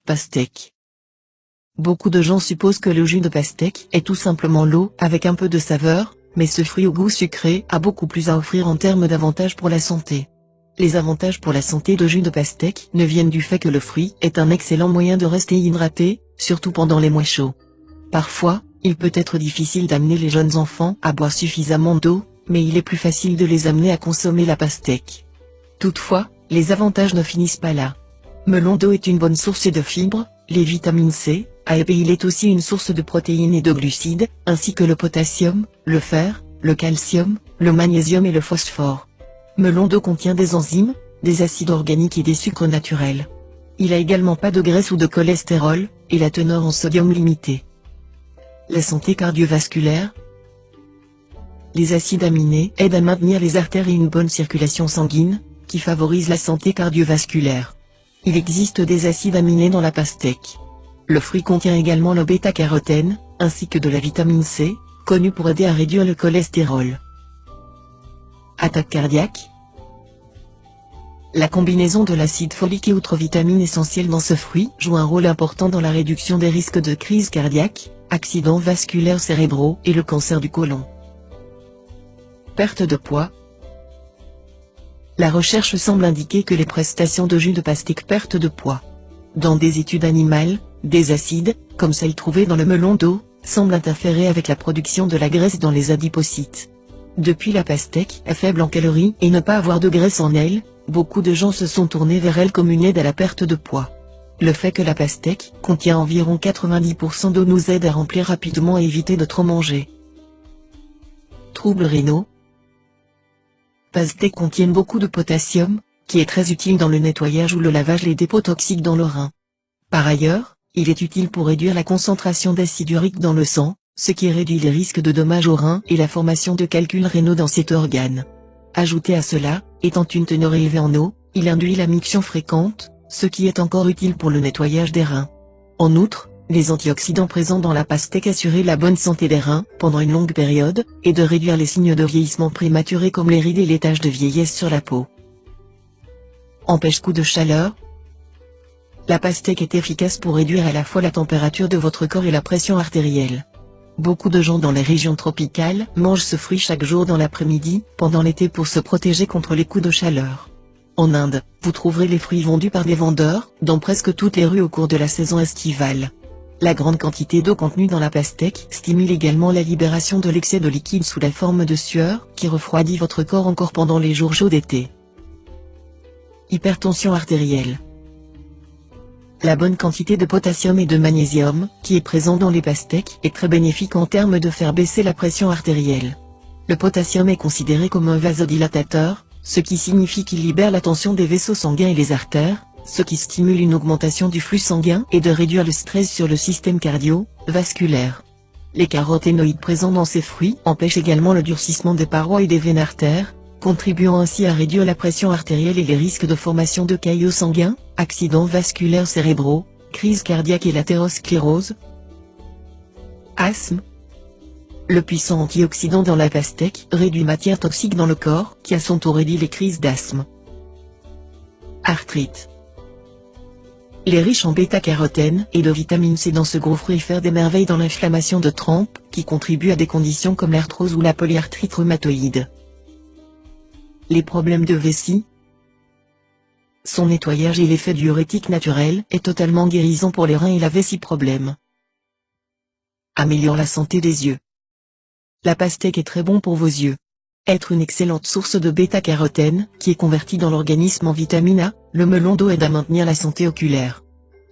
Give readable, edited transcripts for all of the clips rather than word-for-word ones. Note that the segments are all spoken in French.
Pastèque. Beaucoup de gens supposent que le jus de pastèque est tout simplement l'eau avec un peu de saveur, mais ce fruit au goût sucré a beaucoup plus à offrir en termes d'avantages pour la santé. Les avantages pour la santé de jus de pastèque ne viennent du fait que le fruit est un excellent moyen de rester hydraté, surtout pendant les mois chauds. Parfois, il peut être difficile d'amener les jeunes enfants à boire suffisamment d'eau, mais il est plus facile de les amener à consommer la pastèque. Toutefois, les avantages ne finissent pas là. Melon d'eau est une bonne source de fibres, les vitamines C, A et B. Il est aussi une source de protéines et de glucides, ainsi que le potassium, le fer, le calcium, le magnésium et le phosphore. Melon d'eau contient des enzymes, des acides organiques et des sucres naturels. Il a également pas de graisse ou de cholestérol, et la teneur en sodium limitée. La santé cardiovasculaire. Les acides aminés aident à maintenir les artères et une bonne circulation sanguine, qui favorise la santé cardiovasculaire. Il existe des acides aminés dans la pastèque. Le fruit contient également le bêta-carotène, ainsi que de la vitamine C, connue pour aider à réduire le cholestérol. Attaque cardiaque. La combinaison de l'acide folique et autres vitamines essentielles dans ce fruit joue un rôle important dans la réduction des risques de crise cardiaque, accidents vasculaires cérébraux et le cancer du côlon. Perte de poids. La recherche semble indiquer que les prestations de jus de pastèque perte de poids. Dans des études animales, des acides, comme celles trouvées dans le melon d'eau, semblent interférer avec la production de la graisse dans les adipocytes. Depuis la pastèque est faible en calories et ne pas avoir de graisse en elle, beaucoup de gens se sont tournés vers elle comme une aide à la perte de poids. Le fait que la pastèque contient environ 90% d'eau nous aide à remplir rapidement et éviter de trop manger. Troubles rénaux. Pastèques contiennent beaucoup de potassium, qui est très utile dans le nettoyage ou le lavage des dépôts toxiques dans le rein. Par ailleurs, il est utile pour réduire la concentration d'acide urique dans le sang, ce qui réduit les risques de dommages aux reins et la formation de calculs rénaux dans cet organe. Ajouté à cela, étant une teneur élevée en eau, il induit la miction fréquente, ce qui est encore utile pour le nettoyage des reins. En outre, les antioxydants présents dans la pastèque assurent la bonne santé des reins pendant une longue période, et de réduire les signes de vieillissement prématuré comme les rides et les taches de vieillesse sur la peau. Empêche coup de chaleur. La pastèque est efficace pour réduire à la fois la température de votre corps et la pression artérielle. Beaucoup de gens dans les régions tropicales mangent ce fruit chaque jour dans l'après-midi, pendant l'été pour se protéger contre les coups de chaleur. En Inde, vous trouverez les fruits vendus par des vendeurs, dans presque toutes les rues au cours de la saison estivale. La grande quantité d'eau contenue dans la pastèque stimule également la libération de l'excès de liquide sous la forme de sueur, qui refroidit votre corps encore pendant les jours chauds d'été. Hypertension artérielle. La bonne quantité de potassium et de magnésium, qui est présent dans les pastèques, est très bénéfique en termes de faire baisser la pression artérielle. Le potassium est considéré comme un vasodilatateur, ce qui signifie qu'il libère la tension des vaisseaux sanguins et les artères, ce qui stimule une augmentation du flux sanguin et de réduire le stress sur le système cardio-vasculaire. Les caroténoïdes présents dans ces fruits empêchent également le durcissement des parois et des veines artères, contribuant ainsi à réduire la pression artérielle et les risques de formation de caillots sanguins, accidents vasculaires cérébraux, crise cardiaque et l'athérosclérose. Asthme. Le puissant antioxydant dans la pastèque réduit matière toxique dans le corps, qui à son tour réduit les crises d'asthme. Arthrite. Il est riche en bêta-carotène et de vitamine C dans ce gros fruit faire des merveilles dans l'inflammation de trempe, qui contribue à des conditions comme l'arthrose ou la polyarthrite rhumatoïde. Les problèmes de vessie. Son nettoyage et l'effet diurétique naturel est totalement guérissant pour les reins et la vessie problème. Améliore la santé des yeux. La pastèque est très bon pour vos yeux. Être une excellente source de bêta-carotène, qui est convertie dans l'organisme en vitamine A, le melon d'eau aide à maintenir la santé oculaire.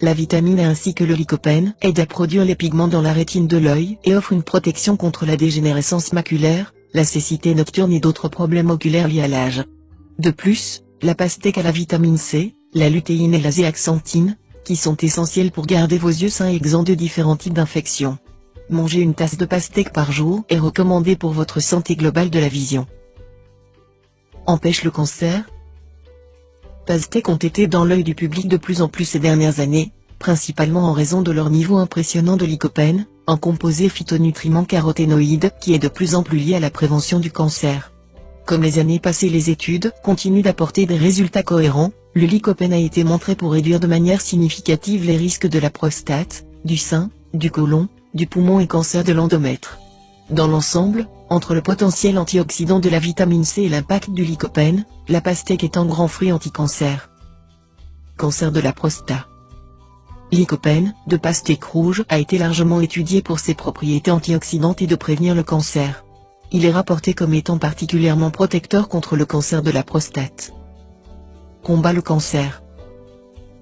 La vitamine A ainsi que le lycopène aident à produire les pigments dans la rétine de l'œil et offrent une protection contre la dégénérescence maculaire, la cécité nocturne et d'autres problèmes oculaires liés à l'âge. De plus, la pastèque a la vitamine C, la lutéine et la zéaxanthine, qui sont essentielles pour garder vos yeux sains et exempts de différents types d'infections. Manger une tasse de pastèque par jour est recommandé pour votre santé globale de la vision. Empêche le cancer. Pastèques ont été dans l'œil du public de plus en plus ces dernières années, principalement en raison de leur niveau impressionnant de lycopène, un composé phytonutriment caroténoïde qui est de plus en plus lié à la prévention du cancer. Comme les années passées, les études continuent d'apporter des résultats cohérents. Le lycopène a été montré pour réduire de manière significative les risques de la prostate, du sein, du côlon, du poumon et cancer de l'endomètre. Dans l'ensemble, entre le potentiel antioxydant de la vitamine C et l'impact du lycopène, la pastèque est un grand fruit anti-cancer. Cancer de la prostate. Lycopène, de pastèque rouge, a été largement étudié pour ses propriétés antioxydantes et de prévenir le cancer. Il est rapporté comme étant particulièrement protecteur contre le cancer de la prostate. Combat le cancer.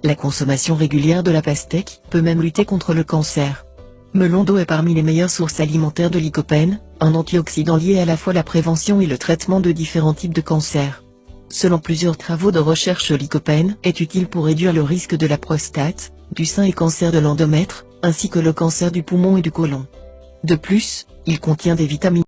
La consommation régulière de la pastèque peut même lutter contre le cancer. Melon d'eau est parmi les meilleures sources alimentaires de lycopène, un antioxydant lié à la fois la prévention et le traitement de différents types de cancers. Selon plusieurs travaux de recherche, le lycopène est utile pour réduire le risque de la prostate, du sein et cancer de l'endomètre, ainsi que le cancer du poumon et du côlon. De plus, il contient des vitamines